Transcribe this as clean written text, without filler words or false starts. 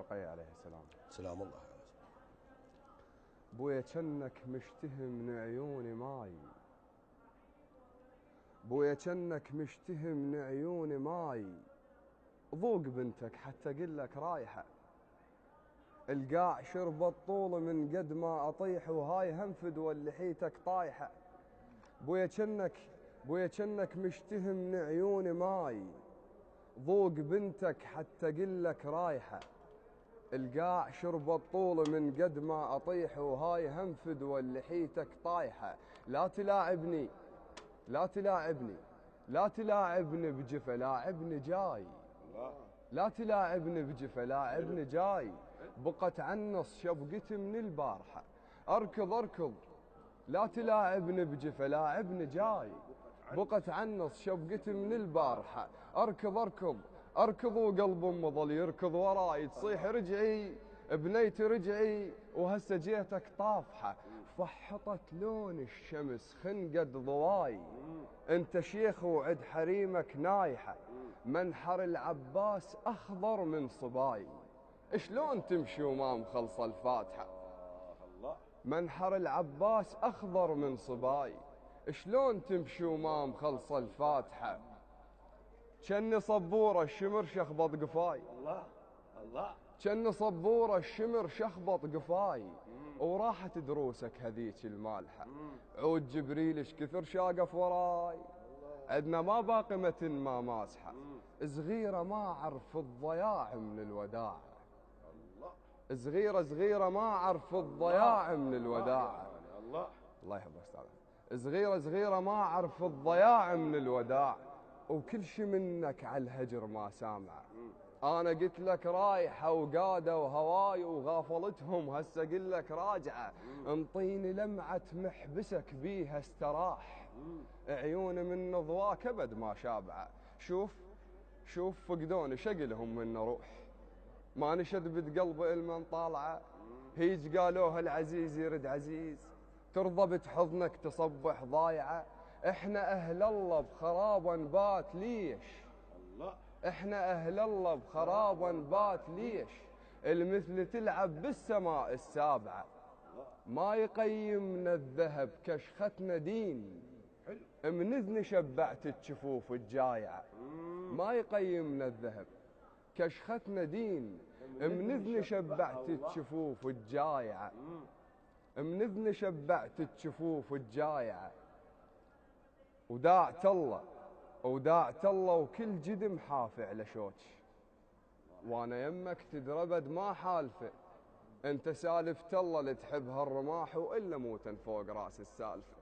رقية عليه السلام. سلام الله. بويا جنك مشتهي من عيوني ماي، بويا جنك مشتهي من عيوني ماي، ذوق بنتك حتى قلك رايحة، القاع شربت طول من قد ما أطيح، وهاي هنفد واللحيتك طايحة. بويا جنك مشتهي من عيوني ماي، ذوق بنتك حتى قلك رايحة، القاع شربت طول من قد ما أطيح، وهاي هنفد واللحيتك طايحة. لا تلاعبني لا تلاعبني لا تلاعبني بجفا، لاعبني جاي، لا تلاعبني بجفا لاعبني جاي، بقت عنص شبقتي من البارحة، أركض أركض لا تلاعبني بجفا لاعبني جاي، بقت عنص شبقتي من البارحة، أركض أركض أركض وقلب أم ظل يركض وراي، تصيح رجعي بنيتي رجعي وهسه جيتك طافحة، فحطت لون الشمس خنقد ضواي، انت شيخ وعد حريمك نايحة، منحر العباس أخضر من صباي، شلون تمشي وما مخلص الفاتحة؟ منحر العباس أخضر من صباي، شلون تمشي وما مخلص الفاتحة؟ جني صبورة الشمر شخبط قفاي، جني صبورة الشمر شخبط قفاي، وراحت دروسك هذيك المالحة، عود جبريل اش كثر شاقف وراي، عدنا ما باقي متن ما ماسحة، صغيرة ما عرف الضياع من الوداع، صغيرة صغيرة ما عرف الضياع من الوداع، الله يحفظك استاذ، صغيرة صغيرة ما عرف الضياع من الوداع، وكل شي منك على الهجر ما سامع، انا قلت لك رايحة وقادة وهواي وغافلتهم، هسه قل لك راجعة، انطيني لمعة محبسك بيها استراح، عيوني من نضواك ابد ما شابعة، شوف فقدوني شقلهم من روح، ما نشد بقلبي المن طالعة، هيج قالوها العزيز يرد عزيز، ترضى بتحضنك تصبح ضايعة، احنا اهل الله بخراب نبات ليش، احنا اهل الله بخراب نبات ليش، المثل تلعب بالسماء السابعة، ما يقيمنا الذهب كشختنا دين، من اذن شبعت الجفوف الجايعة، ما يقيمنا الذهب كشختنا دين، من اذن شبعت الجفوف الجايعة، من اذن شبعت الجفوف الجايعة، وداعت الله وكل جدم حافع على شوش، وانا يمك تدرى ابد ما حالفه، انت سالفت الله اللي تحب هالرماح، والا موتا فوق راس السالفه.